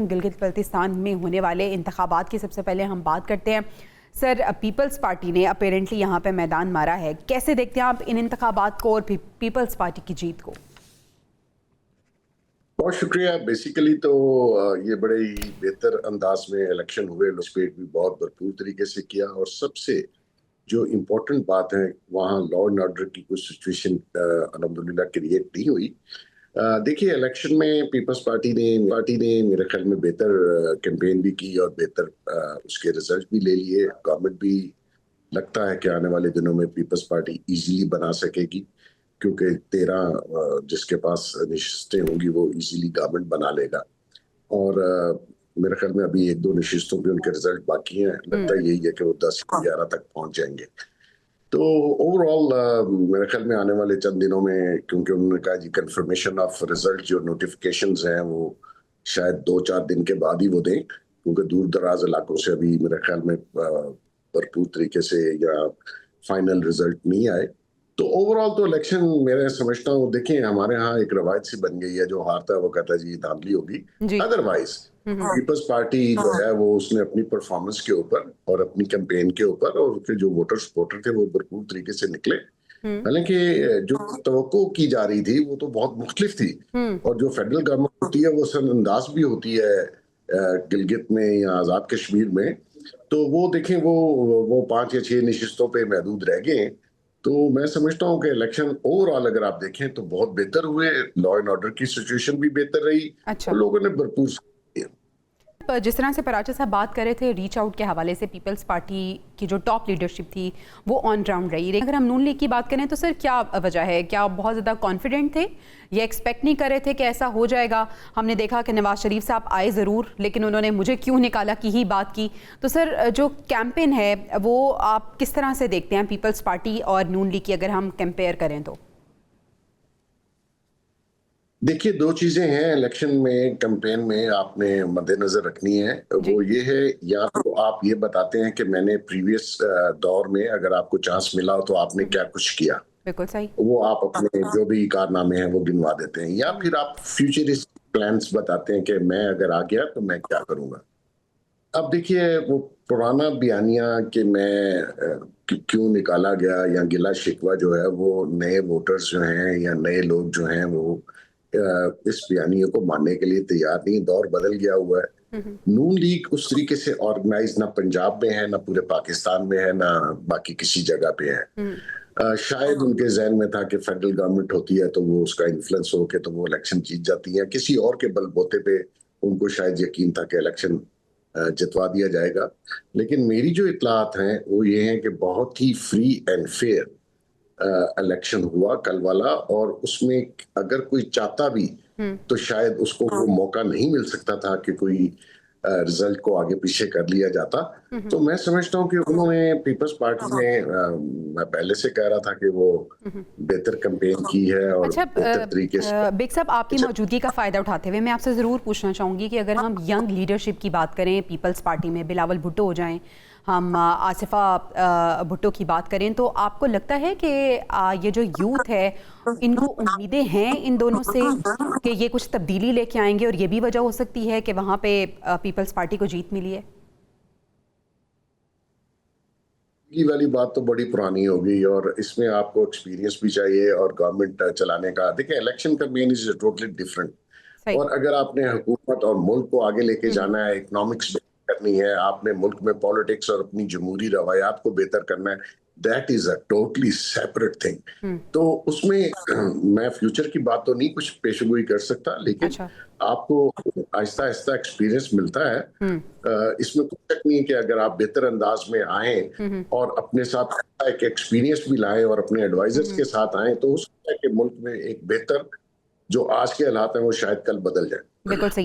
हूँ गिलगित बल्तिस्तान में होने वाले इंतखाबात की। सबसे पहले हम बात करते हैं सर, पीपल्स पार्टी ने अपेरेंटली यहाँ पे मैदान मारा है, कैसे देखते हैं आप इन इंतखाबात को और पीपल्स पार्टी की जीत को? बहुत शुक्रिया। बेसिकली तो ये बड़े ही बेहतर अंदाज में इलेक्शन हुए, लुस्पेट भी बहुत भरपूर तरीके से किया और सबसे जो इम्पोर्टेंट बात है वहाँ लॉ एंड ऑर्डर की कुछ सिचुएशन अल्हम्दुलिल्लाह क्रिएट नहीं हुई। देखिए, इलेक्शन में पीपल्स पार्टी ने मेरे ख्याल में बेहतर कैंपेन भी की और बेहतर उसके रिजल्ट भी ले लिए। गवर्नमेंट भी लगता है कि आने वाले दिनों में पीपल्स पार्टी इजीली बना सकेगी, क्योंकि 13 जिसके पास नशिस्तें होंगी वो इजीली गवर्नमेंट बना लेगा। और मेरे ख्याल में अभी 1-2 नशिस्तों के उनके रिजल्ट बाकी हैं। लगता है यही है कि वो 10-11 तक पहुंच जाएंगे। तो ओवरऑल मेरे ख्याल में आने वाले चंद दिनों में, क्योंकि उन्होंने कहा जी कंफर्मेशन ऑफ रिजल्ट जो नोटिफिकेशंस हैं वो शायद 2-4 दिन के बाद ही वो दें, क्योंकि दूर दराज इलाकों से अभी मेरे ख्याल में भरपूर तरीके से या फाइनल रिजल्ट नहीं आए। तो ओवरऑल तो इलेक्शन मेरे समझता हूँ, देखिए हमारे यहाँ एक रवायत सी बन गई है, जो हारता है वो कहता है जी धांधली होगी। अदरवाइज पीपल्स पार्टी जो है वो उसने अपनी परफॉर्मेंस के ऊपर और अपनी कैंपेन के ऊपर और उसके जो वोटर सपोर्टर थे वो भरपूर तरीके से निकले। हालांकि जो तवक्को की जा रही थी वो तो बहुत मुख्तलिफ थी, और जो फेडरल गवर्नमेंट होती है वो असरअंदाज भी होती है गिलगित में या आजाद कश्मीर में। तो वो देखें, वो 5 या 6 नशिस्तों पे महदूद रह गए। तो मैं समझता हूँ कि इलेक्शन ओवरऑल अगर आप देखें तो बहुत बेहतर हुए, लॉ एंड ऑर्डर की सिचुएशन भी बेहतर रही और लोगों ने भरपूर जिस तरह से पराचा साहब बात कर रहे थे रीच आउट के हवाले से, पीपल्स पार्टी की जो टॉप लीडरशिप थी वो ऑन ग्राउंड रही। अगर हम नून लीग की बात करें तो सर क्या वजह है? क्या बहुत ज़्यादा कॉन्फिडेंट थे या एक्सपेक्ट नहीं कर रहे थे कि ऐसा हो जाएगा? हमने देखा कि नवाज शरीफ साहब आए ज़रूर, लेकिन उन्होंने मुझे क्यों निकाला की ही बात की। तो सर जो कैंपेन है वो आप किस तरह से देखते हैं पीपल्स पार्टी और नून लीग की, अगर हम कंपेयर करें तो? देखिए, 2 चीजें हैं इलेक्शन में, कैंपेन में आपने मद्देनजर रखनी है। वो ये है, या तो आप ये बताते हैं कि मैंने प्रीवियस दौर में अगर आपको चांस मिला हो तो आपने क्या कुछ किया। बिल्कुल सही। वो आप अपने जो भी कारनामे हैं वो गिनवा देते हैं, या फिर आप फ्यूचरिस्ट प्लान्स बताते हैं कि मैं अगर आ गया तो मैं क्या करूंगा। अब देखिए, वो पुराना बयानिया कि मैं क्यों निकाला गया या गिला शिकवा जो है, वो नए वोटर्स जो हैं या नए लोग जो हैं वो इस बयानियों को मानने के लिए तैयार नहीं। दौर बदल गया हुआ है। नून लीग उस तरीके से ऑर्गेनाइज ना पंजाब में है, ना पूरे पाकिस्तान में है, ना बाकी किसी जगह पे है। शायद उनके जहन में था कि फेडरल गवर्नमेंट होती है तो वो उसका इन्फ्लुएंस हो के तो वो इलेक्शन जीत जाती है, किसी और के बलबूते पे उनको शायद यकीन था कि इलेक्शन जितवा दिया जाएगा। लेकिन मेरी जो इतलात हैं वो ये हैं कि बहुत ही फ्री एंड फेयर इलेक्शन हुआ कल वाला, और उसमें अगर कोई चाहता भी तो शायद उसको वो मौका नहीं मिल सकता था कि कोई रिजल्ट को आगे पीछे कर लिया जाता। तो मैं समझता हूँ कि उन्होंने, पीपल्स पार्टी ने, मैं पहले से कह रहा था कि वो बेहतर कैंपेन की है और बेहतर तरीके से। बेग साहब, आपकी मौजूदगी का फ़ायदा उठाते हुए मैं आपसे ज़रूर पूछना चाहूँगी कि अगर हम यंग लीडरशिप की बात करें पीपल्स पार्टी में, बिलावल भुट्टो हो जाएं, हम आसिफा भुट्टो की बात करें, तो आपको लगता है कि ये जो यूथ है इनको उम्मीदें हैं इन दोनों से कि ये कुछ तब्दीली लेके आएंगे, और ये भी वजह हो सकती है कि वहाँ पे पीपल्स पार्टी को जीत मिली है? ये वाली बात तो बड़ी पुरानी हो गई, और इसमें आपको एक्सपीरियंस भी चाहिए और गवर्नमेंट चलाने का। देखिए, इलेक्शन का मेन इज टोटली डिफरेंट। और अगर आपने हुकूमत और मुल्क को आगे लेके जाना है, इकोनॉमिक्स करनी है, आपने मुल्क में पॉलिटिक्स और अपनी जमहूरी रवायात को बेहतर करना है, that is a totally separate thing. तो उसमें मैं फ्यूचर की बात तो नहीं कुछ पेशगोई कर सकता, लेकिन आपको आहिस्ता आहिस्ता एक्सपीरियंस मिलता है। इसमें कोई शक नहीं है कि अगर आप बेहतर अंदाज में आए और अपने साथ एक एक्सपीरियंस भी लाएं और अपने एडवाइजर्स के साथ आए, तो हो सकता है कि मुल्क में एक बेहतर जो आज के हालात हैं वो शायद कल बदल जाए। बिल्कुल सही।